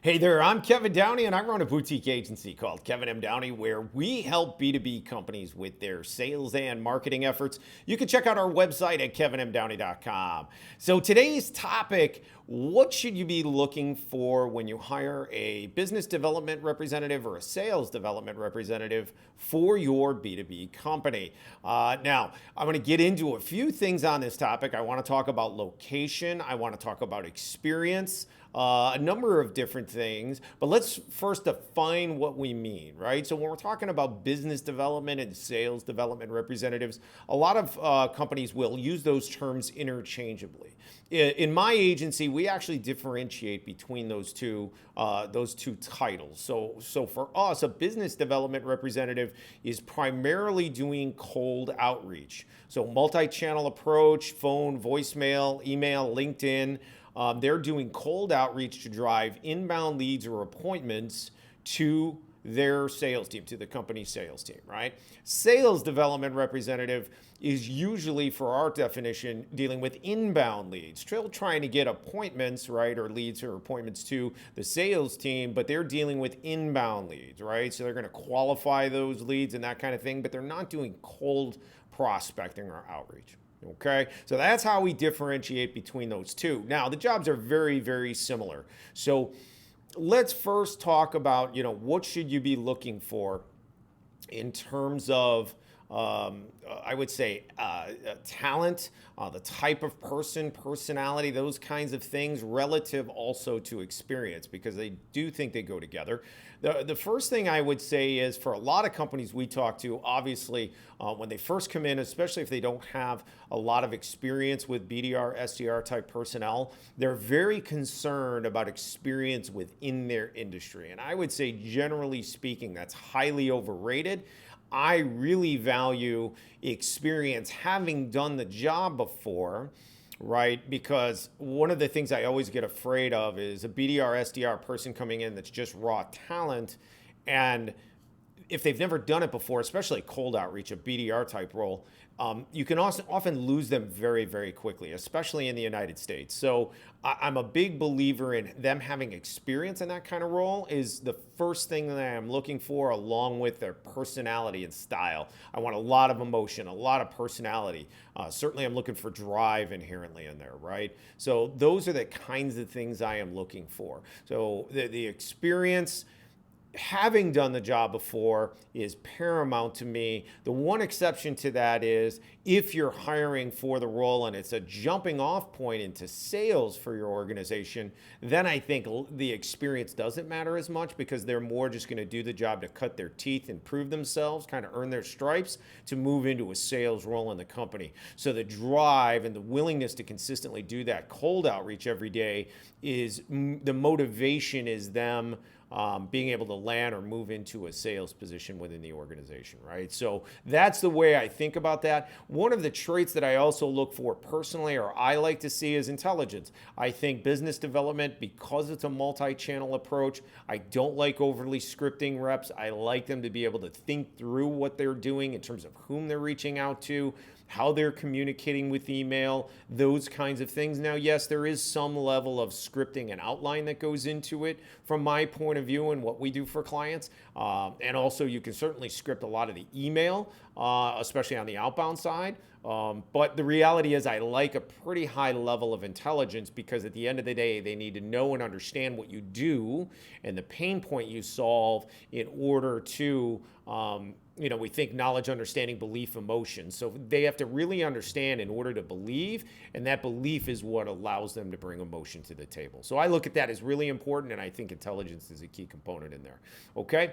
Hey there, I'm Kevin Downey, and I run a boutique agency called Kevin M. Downey, where we help B2B companies with their sales and marketing efforts. You can check out our website at kevinmdowney.com. So today's topic, what should you be looking for when you hire a business development representative or a sales development representative for your B2B company? Now, I'm going to get into a few things on this topic. I want to talk about location. I want to talk about experience. A number of different things, but let's first define what we mean, right? So when we're talking about business development and sales development representatives, a lot of companies will use those terms interchangeably. In my agency, we actually differentiate between those two titles. So for us, a business development representative is primarily doing cold outreach. So multi-channel approach, phone, voicemail, email, LinkedIn. They're doing cold outreach to drive inbound leads or appointments to their sales team, to the company's sales team, right? Sales development representative is usually, for our definition, dealing with inbound leads, still trying to get appointments, right, or leads or appointments to the sales team, but they're dealing with inbound leads, right? So they're going to qualify those leads and that kind of thing, but they're not doing cold prospecting or outreach. Okay, so that's how we differentiate between those two. Now, the jobs are very, very similar. So let's first talk about, what should you be looking for in terms of, I would say, talent, the type of person, personality, those kinds of things, relative also to experience, because they do think they go together. The first thing I would say is, for a lot of companies we talk to, obviously, when they first come in, especially if they don't have a lot of experience with BDR, SDR type personnel, they're very concerned about experience within their industry. And I would say, generally speaking, that's highly overrated. I really value experience, having done the job before, right? Because one of the things I always get afraid of is a BDR, SDR person coming in that's just raw talent. And if they've never done it before, especially cold outreach, a BDR type role, you can also often lose them very, very quickly, especially in the United States. So I'm a big believer in them having experience in that kind of role is the first thing that I'm looking for, along with their personality and style. I want a lot of emotion, a lot of personality. Certainly I'm looking for drive inherently in there, right? So those are the kinds of things I am looking for. So the experience, having done the job before, is paramount to me. The one exception to that is if you're hiring for the role and it's a jumping off point into sales for your organization, then I think the experience doesn't matter as much, because they're more just going to do the job to cut their teeth and prove themselves, kind of earn their stripes to move into a sales role in the company. So the drive and the willingness to consistently do that cold outreach every day is the motivation, is them being able to land or move into a sales position within the organization, right? So that's the way I think about that. One of the traits that I also look for personally, or I like to see, is intelligence. I think business development, because it's a multi-channel approach, I don't like overly scripting reps. I like them to be able to think through what they're doing in terms of whom they're reaching out to, how they're communicating with email, those kinds of things. Now, yes, there is some level of scripting and outline that goes into it from my point of view and what we do for clients. And also, you can certainly script a lot of the email, especially on the outbound side. But the reality is, I like a pretty high level of intelligence, because at the end of the day, they need to know and understand what you do and the pain point you solve in order to we think knowledge, understanding, belief, emotion. So they have to really understand in order to believe, and that belief is what allows them to bring emotion to the table. So I look at that as really important, and I think intelligence is a key component in there. Okay?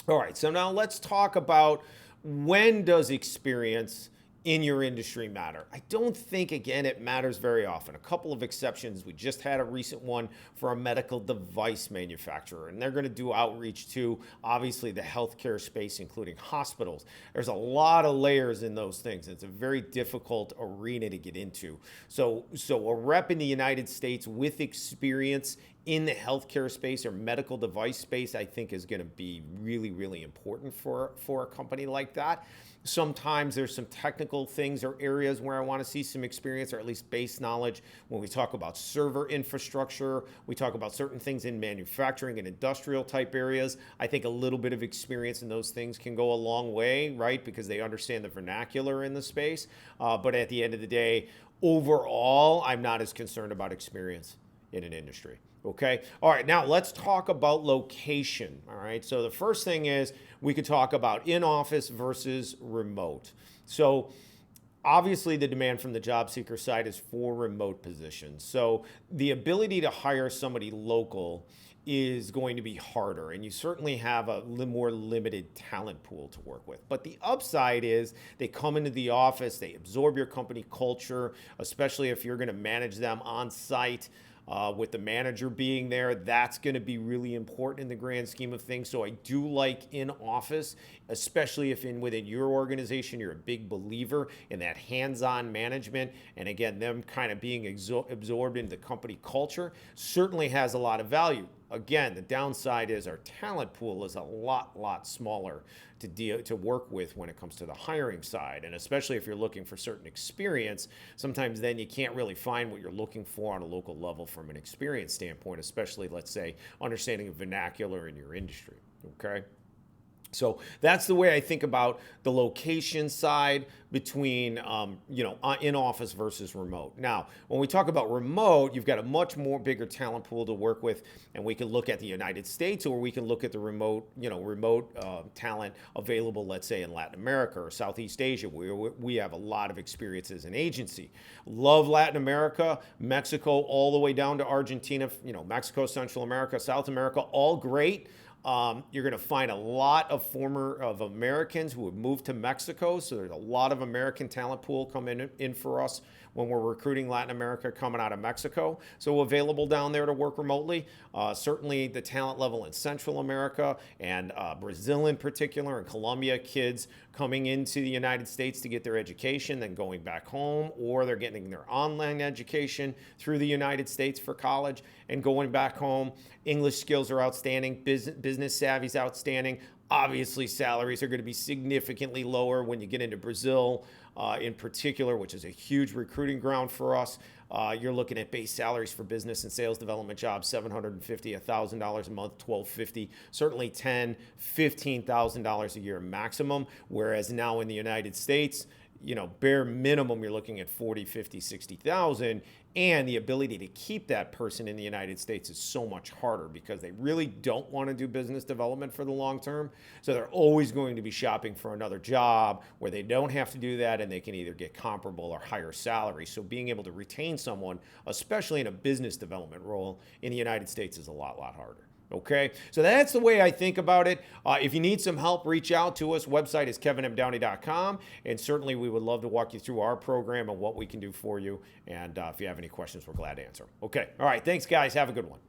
All right, so now let's talk about, when does experience in your industry matter? I don't think, again, it matters very often. A couple of exceptions. We just had a recent one for a medical device manufacturer, and they're going to do outreach to, obviously, the healthcare space, including hospitals. There's a lot of layers in those things. It's a very difficult arena to get into. So a rep in the United States with experience in the healthcare space or medical device space, I think is going to be really, really important for a company like that. Sometimes there's some technical things or areas where I want to see some experience or at least base knowledge. When we talk about server infrastructure, we talk about certain things in manufacturing and industrial type areas. I think a little bit of experience in those things can go a long way, right? Because they understand the vernacular in the space. But at the end of the day, overall, I'm not as concerned about experience in an industry. Okay. All right. Now let's talk about location. All right. So the first thing is we could talk about in-office versus remote. So obviously the demand from the job seeker side is for remote positions. So the ability to hire somebody local is going to be harder, and you certainly have a more limited talent pool to work with. But the upside is they come into the office, they absorb your company culture, especially if you're going to manage them on site. With the manager being there, that's going to be really important in the grand scheme of things. So I do like in office, especially if within your organization, you're a big believer in that hands-on management. And again, them kind of being absorbed into the company culture certainly has a lot of value. Again, the downside is our talent pool is a lot smaller to work with when it comes to the hiring side. And especially if you're looking for certain experience, sometimes then you can't really find what you're looking for on a local level from an experience standpoint, especially, let's say, understanding of vernacular in your industry, okay? So that's the way I think about the location side between, in office versus remote. Now, when we talk about remote, you've got a much more bigger talent pool to work with, and we can look at the United States, or we can look at the remote talent available, let's say in Latin America or Southeast Asia, where we have a lot of experience as an agency. Love Latin America, Mexico, all the way down to Argentina, Mexico, Central America, South America, all great. You're going to find a lot of Americans who have moved to Mexico. So there's a lot of American talent pool coming in for us when we're recruiting Latin America coming out of Mexico. So available down there to work remotely. Certainly the talent level in Central America and Brazil in particular, and Colombia, kids coming into the United States to get their education, then going back home, or they're getting their online education through the United States for college and going back home. English skills are outstanding. Business savvy is outstanding. Obviously, salaries are going to be significantly lower when you get into Brazil in particular, which is a huge recruiting ground for us. You're looking at base salaries for business and sales development jobs, $750, $1,000 a month, $1,250, certainly $10,000, $15,000 a year maximum. Whereas now in the United States, bare minimum, you're looking at 40, 50, 60,000. And the ability to keep that person in the United States is so much harder because they really don't want to do business development for the long term. So they're always going to be shopping for another job where they don't have to do that and they can either get comparable or higher salary. So being able to retain someone, especially in a business development role in the United States, is a lot harder. Okay, so that's the way I think about it. If you need some help, reach out to us. Website is kevinmdowney.com, and certainly we would love to walk you through our program and what we can do for you. And if you have any questions, we're glad to answer. Okay, all right, thanks guys. Have a good one.